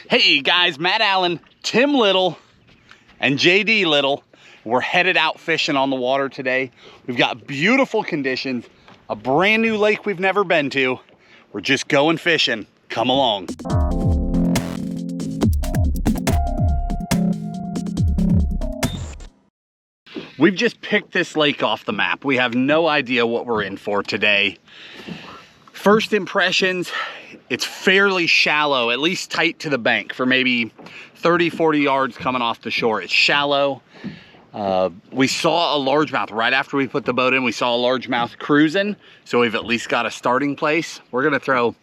Hey guys, Matt Allen, Tim Little, and JD Little. We're headed out fishing on the water today. We've got beautiful conditions, a brand new lake we've never been to. We're just going fishing. Come along. We've just picked this lake off the map. We have no idea what we're in for today. First impressions, it's fairly shallow, at least tight to the bank for maybe 30, 40 yards coming off the shore. It's shallow. We saw a largemouth right after we put the boat in. We saw a largemouth cruising, so we've at least got a starting place. We're gonna throw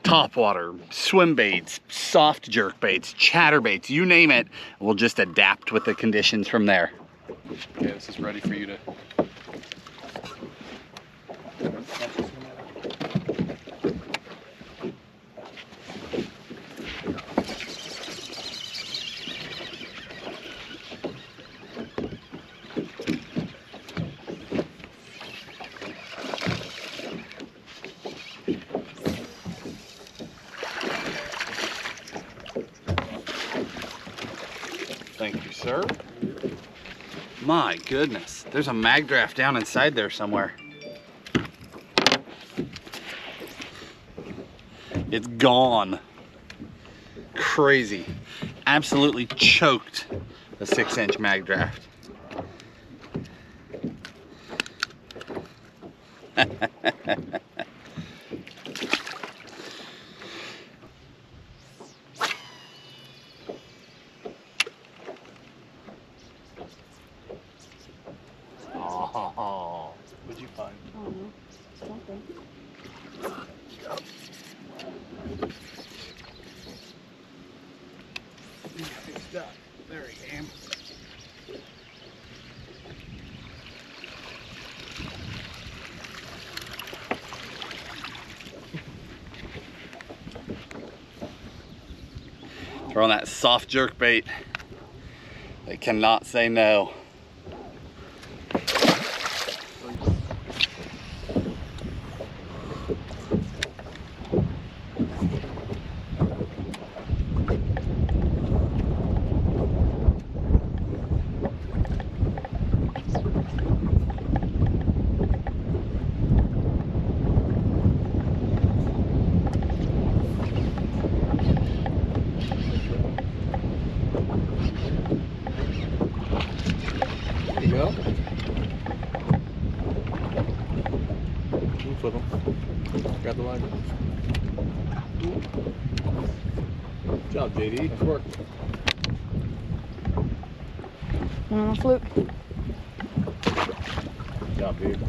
topwater, swim baits, soft jerk baits, chatterbaits, you name it. We'll just adapt with the conditions from there. Okay, this is ready for you to... Thank you, sir. My goodness, there's a mag draft down inside there somewhere. It's gone. Crazy. Absolutely choked a 6-inch mag draft. Oh, what'd you find? I don't know. Something. Fixed up. There he came. Throwing that soft jerk bait. They cannot say no. There you go. You flip them. Grab the line. Good job, JD. Nice work. One on a fluke. Good job, dude.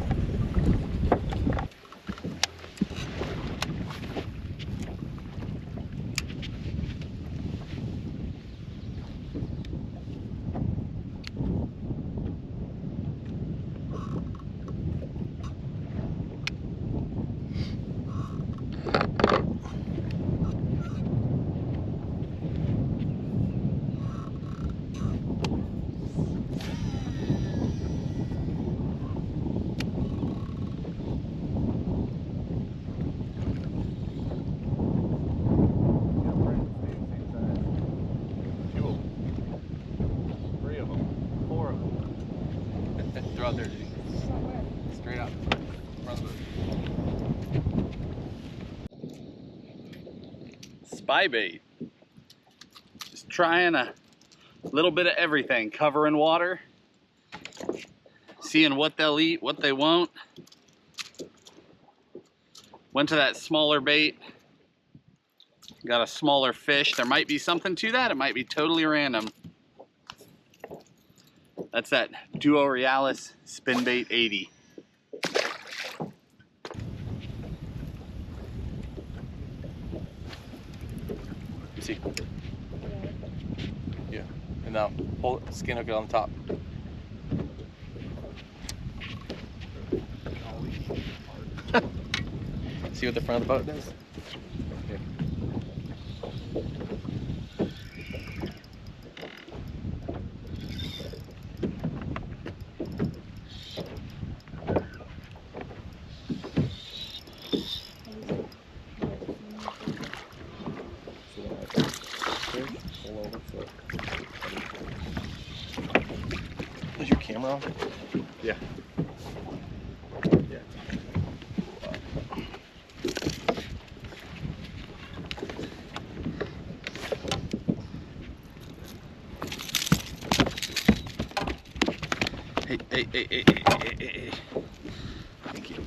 They're out there, dude. Straight out. Front of the boat. Spy bait. Just trying a little bit of everything. Covering water. Seeing what they'll eat, what they won't. Went to that smaller bait. Got a smaller fish. There might be something to that. It might be totally random. That's that Duo Realis Spin Bait 80. You see? Yeah. And now hold it, skin hook it on the top. See what the front of the boat does? Yeah. here. Pull over so. Is your camera on? Yeah. Yeah. Hey. Thank you.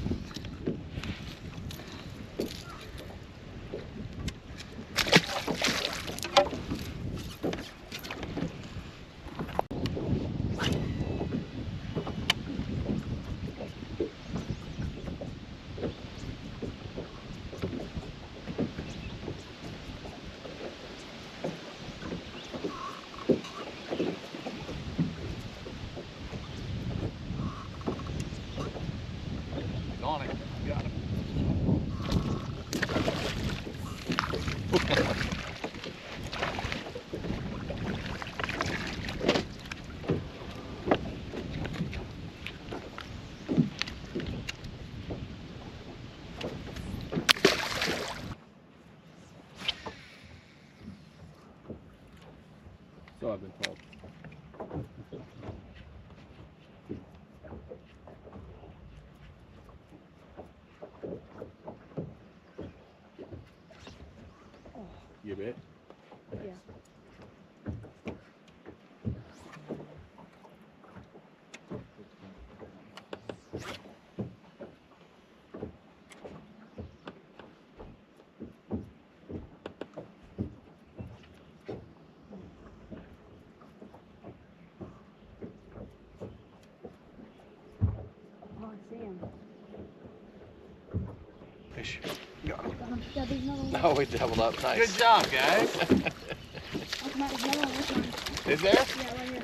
On it. Got him. So I've been told. You bit? Yeah. Oh, I see him. Fish. Yeah, there's another one. Oh, we doubled up. Nice. Good job, guys. Oh, come out, there's another one. This one. Is there? Yeah, right here.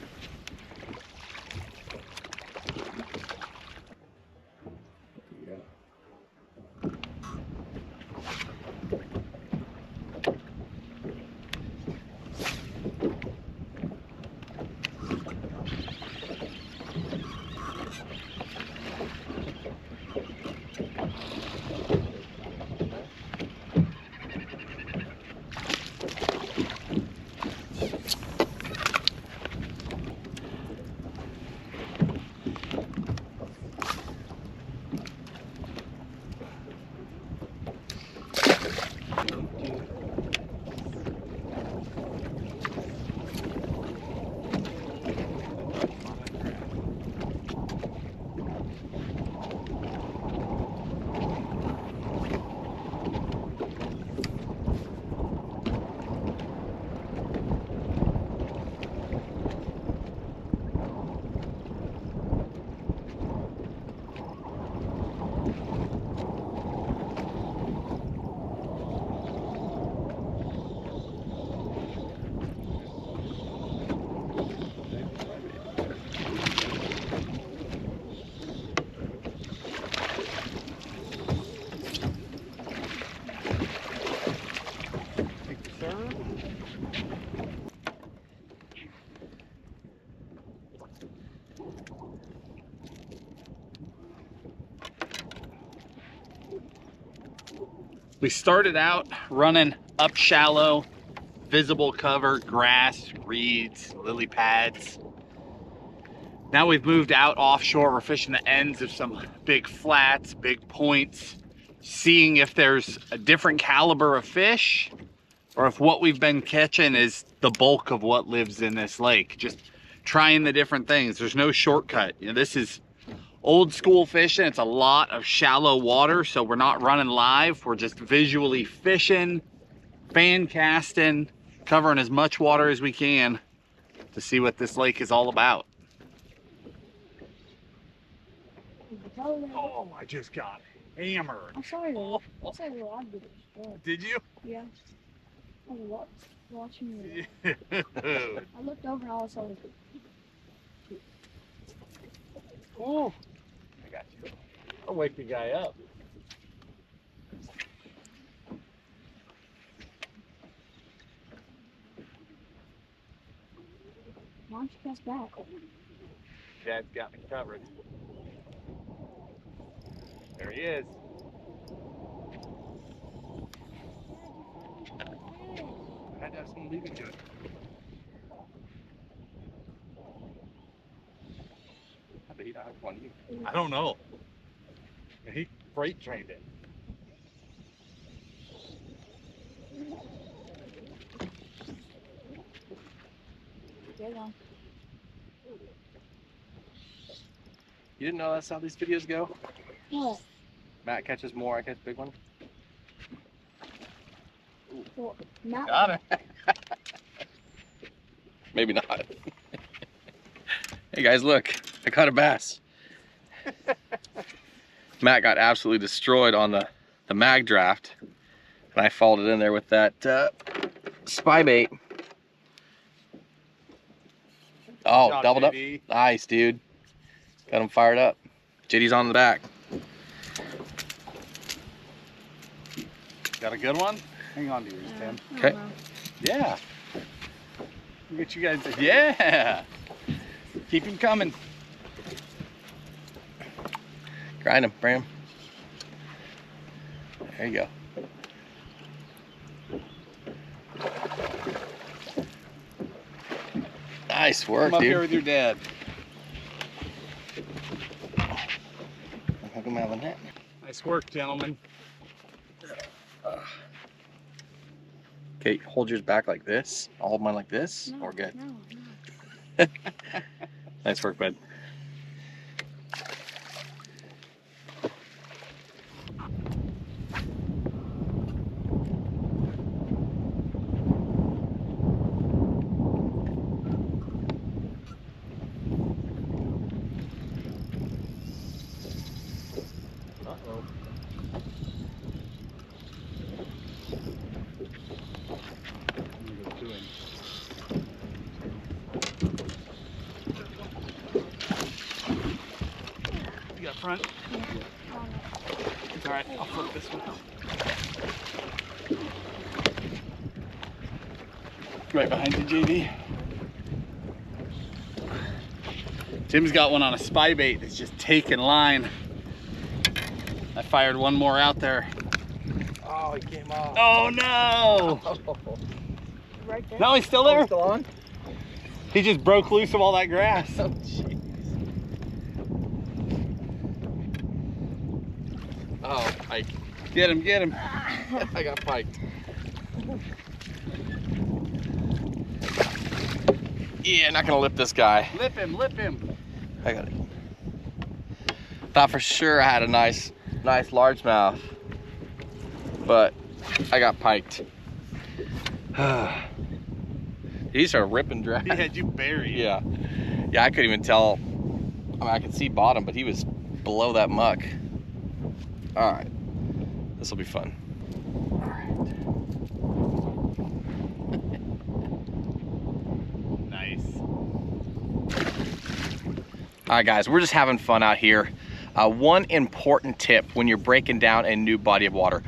We started out running up shallow, visible cover, grass, reeds, lily pads. Now we've moved out offshore. We're fishing the ends of some big flats, big points, seeing if there's a different caliber of fish or if what we've been catching is the bulk of what lives in this lake. Just trying the different things. There's no shortcut. You know, this is old school fishing. It's a lot of shallow water, so we're not running live. We're just visually fishing, fan casting, covering as much water as we can to see what this lake is all about. Oh, I just got hammered. I'm sorry, though. I said a lot of it. Did you? Yeah. I was watching it. I looked over and all of a sudden. Ooh. I got you. I'll wake the guy up. Why don't you press back? Dad's got me covered. There he is. I had to have someone lead me to it. I bet he'd have one you. I don't know. He freight trained it. Good one. You didn't know that's how these videos go? What? Matt catches more, I catch big one. Well, Matt. Got it. Maybe not. Hey guys, look, I caught a bass. Matt got absolutely destroyed on the mag draft, and I followed it in there with that spy bait. Oh, Good job, doubled JD. up. Nice, dude. Got him fired up. JD's on the back. Got a good one? Hang on to yours, Tim. I Okay. don't know. Yeah. We'll get you guys. Yeah. Keep him coming. Grind him, bring him. There you go. Nice work, Come up dude. here with your dad. Hook him out of the net. Nice work, gentlemen. Okay, hold yours back like this. I'll hold mine like this. No, Or good. No, no. Nice work, bud. Uh-oh. I'm gonna go to him. You got front? It's all right. I'll flip this one. Right behind you, JD. Tim's got one on a spy bait that's just taking line. I fired one more out there. Oh, he came off. Oh no! Right there. No, he's still there. Still on? He just broke loose of all that grass. Oh, jeez. Oh, Pike. Get him, get him. I got piked. Yeah, not gonna lip this guy. Lip him, lip him. I got it. Thought for sure I had a nice largemouth, but I got piked. He started ripping drag. He had you buried. Yeah, I couldn't even tell. I mean, I could see bottom, but he was below that muck. All right, this will be fun. All right. Nice. All right, guys, we're just having fun out here. One important tip when you're breaking down a new body of water: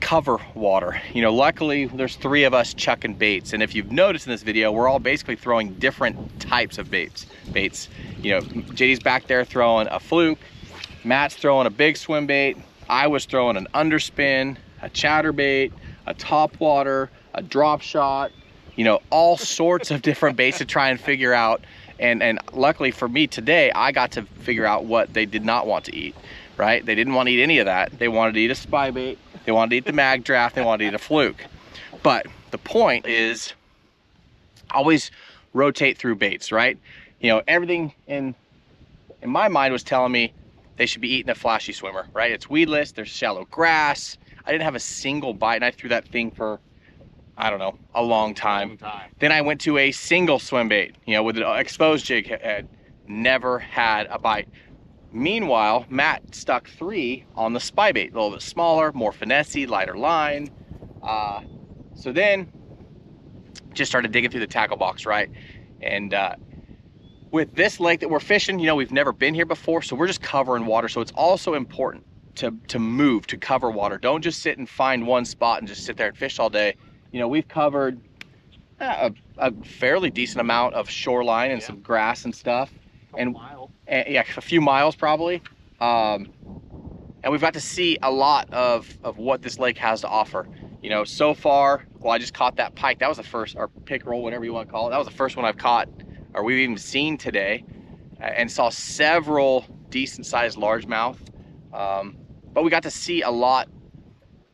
cover water. You know, luckily there's 3 of us chucking baits, and if you've noticed in this video, we're all basically throwing different types of baits. You know, JD's back there throwing a fluke, Matt's throwing a big swim bait, I was throwing an underspin, a chatterbait, a top water, a drop shot, you know, all sorts of different baits to try and figure out. And luckily for me today, I got to figure out what they did not want to eat, right? They didn't want to eat any of that. They wanted to eat a spy bait. They wanted to eat the mag draft. They wanted to eat a fluke. But the point is always rotate through baits, right? You know, everything in my mind was telling me they should be eating a flashy swimmer, right? It's weedless, there's shallow grass. I didn't have a single bite, and I threw that thing for, I don't know, a long time. Then I went to a single swim bait, you know, with an exposed jig head. Never had a bite. Meanwhile, Matt stuck 3 on the spy bait, a little bit smaller, more finessey, lighter line. So then just started digging through the tackle box, right? And with this lake that we're fishing, you know, we've never been here before, so we're just covering water. So it's also important to move, to cover water. Don't just sit and find one spot and just sit there and fish all day. You know, we've covered a fairly decent amount of shoreline and some grass and stuff. And yeah, a few miles probably. And we've got to see a lot of what this lake has to offer. You know, so far well, I just caught that pike. That was the first, or pickerel, whatever you want to call it. That was the first one I've caught, or we've even seen today, and saw several decent sized largemouth. But we got to see a lot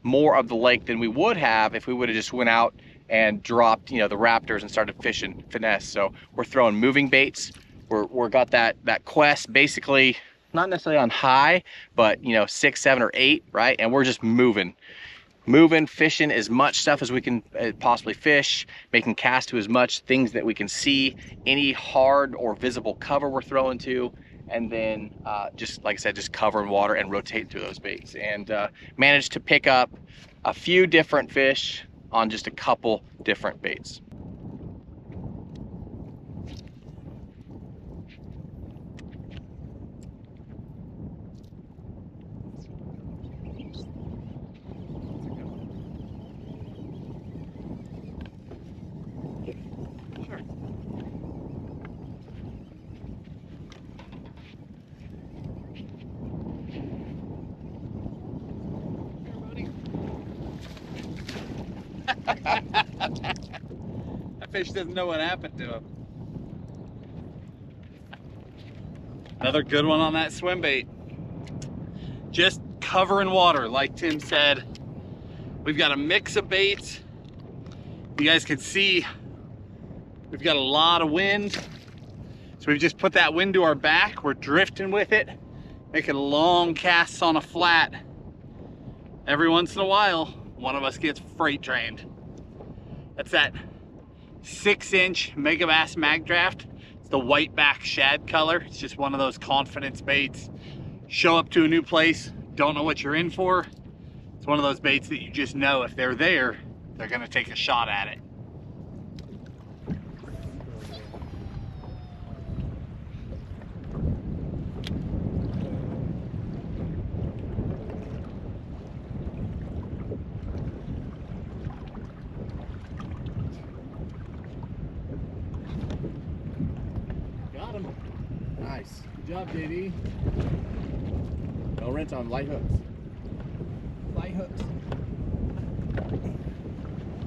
more of the lake than we would have if we would have just went out and dropped, you know, the raptors and started fishing finesse. So we're throwing moving baits. We're got that quest basically not necessarily on high, but you know, 6, 7, or 8, right? And we're just moving, fishing as much stuff as we can possibly fish, making cast to as much things that we can see, any hard or visible cover we're throwing to, and then just like I said, just covering water and rotating through those baits, and managed to pick up a few different fish on just a couple different baits. That fish doesn't know what happened to him. Another good one on that swim bait. Just covering water, like Tim said. We've got a mix of baits. You guys can see we've got a lot of wind. So we've just put that wind to our back. We're drifting with it, making long casts on a flat. Every once in a while, one of us gets freight trained. That's that 6-inch Megabass Mag Draft. It's the white back shad color. It's just one of those confidence baits. Show up to a new place, don't know what you're in for. It's one of those baits that you just know if they're there, they're gonna take a shot at it. Nice. Good job, JD. No rinse on light hooks. Light hooks.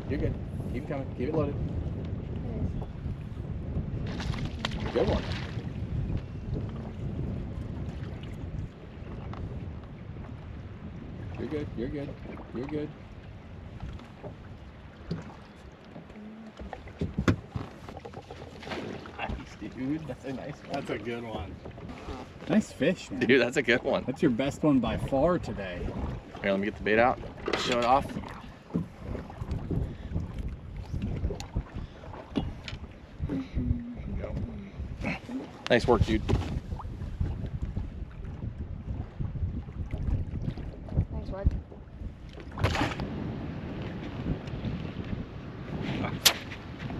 You're good. Keep coming. Keep it loaded. Good one. You're good. You're good. You're good. Dude, that's a nice one. That's a good one. Nice fish, man. Dude, that's a good one. That's your best one by far today. Here, let me get the bait out. Show it off. Go. Nice work, dude. Thanks, bud.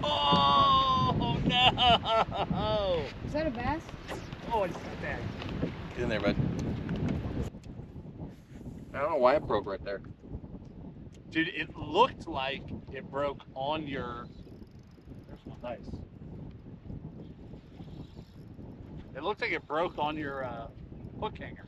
Oh no! Is that a bass? Oh, it's not bad. Get in there, bud. I don't know why it broke right there. Dude, it looked like it broke on your. There's one. Nice. It looked like it broke on your hook hanger.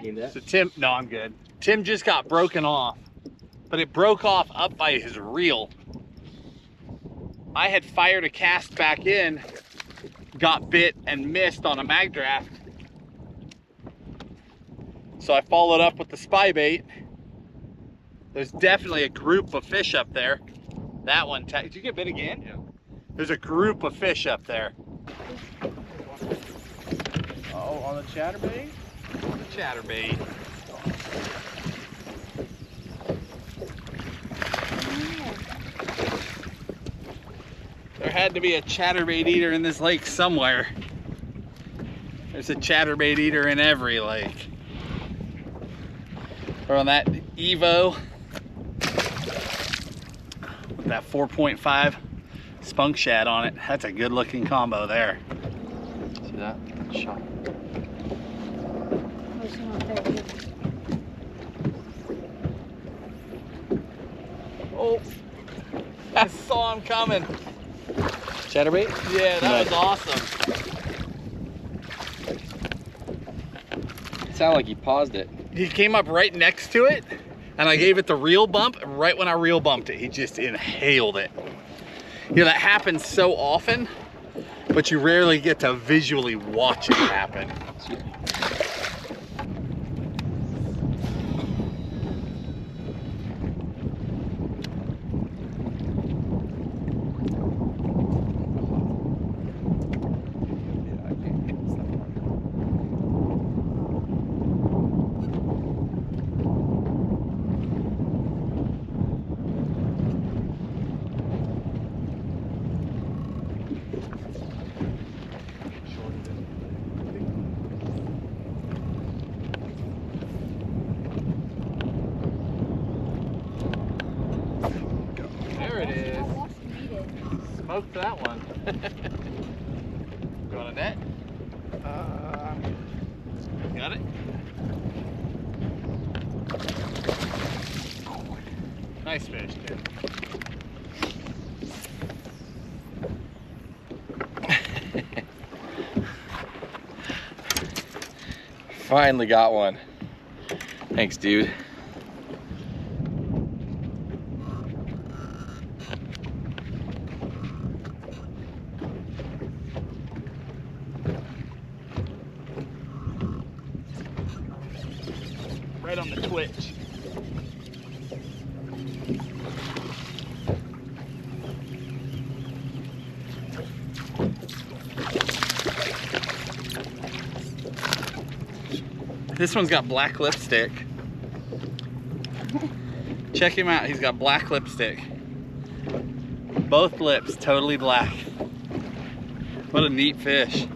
Need that? So Tim, no, I'm good. Tim just got broken off, but it broke off up by his reel. I had fired a cast back in, got bit and missed on a mag draft. So I followed up with the spy bait. There's definitely a group of fish up there. That one, did you get bit again? Yeah. There's a group of fish up there. Oh, on the chatterbait? The chatterbait. There had to be a chatterbait eater in this lake somewhere. There's a chatterbait eater in every lake. We're on that Evo with that 4.5 spunk shad on it. That's a good looking combo there. See that? Shot. Oh, I saw him coming. Chatterbait? Yeah, that was awesome. Sounded like you paused it. He came up right next to it, and I gave it the reel bump, and right when I reel bumped it, he just inhaled it. You know, that happens so often, but you rarely get to visually watch it happen. Smoked that one. Got a net? Got it? Nice fish, dude. Finally got one. Thanks, dude. Right on the twitch. This one's got black lipstick. Check him out, he's got black lipstick. Both lips totally black. What a neat fish.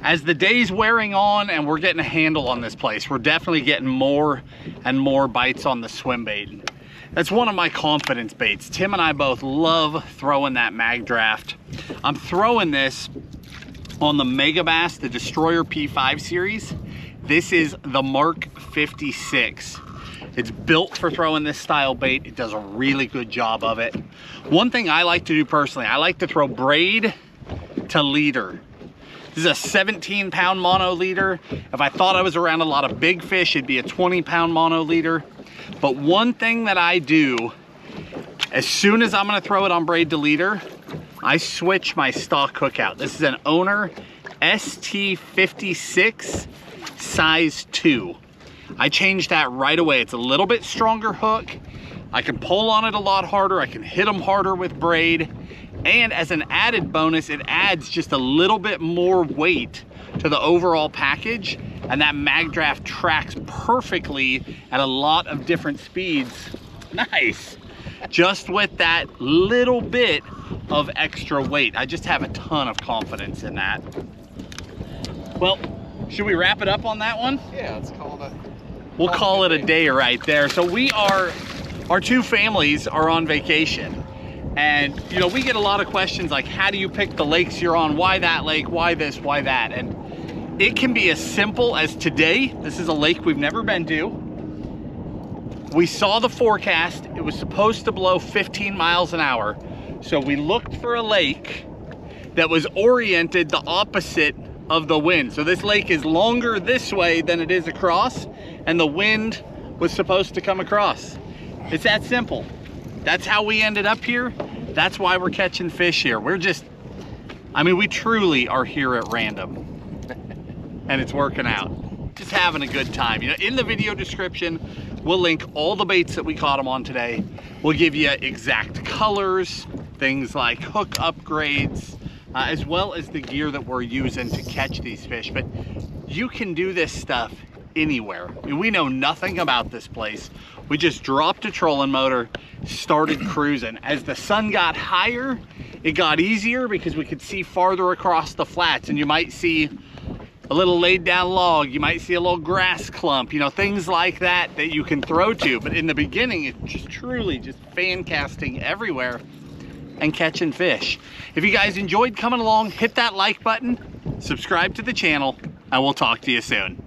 As the day's wearing on and we're getting a handle on this place, we're definitely getting more and more bites on the swim bait. That's one of my confidence baits. Tim and I both love throwing that mag draft. I'm throwing this on the Mega Bass, the Destroyer P5 series. This is the Mark 56. It's built for throwing this style bait. It does a really good job of it. One thing I like to do personally, I like to throw braid to leader. This is a 17-pound mono leader. If I thought I was around a lot of big fish, it'd be a 20-pound mono leader. But one thing that I do, as soon as I'm gonna throw it on braid to leader, I switch my stock hook out. This is an Owner ST56 size 2. I changed that right away. It's a little bit stronger hook. I can pull on it a lot harder. I can hit them harder with braid. And as an added bonus, it adds just a little bit more weight to the overall package, and that mag draft tracks perfectly at a lot of different speeds. Nice. Just with that little bit of extra weight. I just have a ton of confidence in that. Well, should we wrap it up on that one? Yeah, let's call it a... We'll call it a day right there. So our two families are on vacation. And, you know, we get a lot of questions like, how do you pick the lakes you're on? Why that lake? Why this? Why that? And it can be as simple as today. This is a lake we've never been to. We saw the forecast. It was supposed to blow 15 miles an hour. So we looked for a lake that was oriented the opposite of the wind. So this lake is longer this way than it is across, and the wind was supposed to come across. It's that simple. That's how we ended up here. That's why we're catching fish here. We're just, I mean, we truly are here at random. And it's working out. Just having a good time. You know, in the video description, we'll link all the baits that we caught them on today. We'll give you exact colors, things like hook upgrades, as well as the gear that we're using to catch these fish. But you can do this stuff anywhere. I mean, we know nothing about this place. We just dropped a trolling motor, started cruising. As the sun got higher, it got easier because we could see farther across the flats, and you might see a little laid down log, you might see a little grass clump, you know, things like that that you can throw to. But in the beginning, it's just truly just fan casting everywhere and catching fish. If you guys enjoyed coming along, hit that like button, subscribe to the channel, and we'll talk to you soon.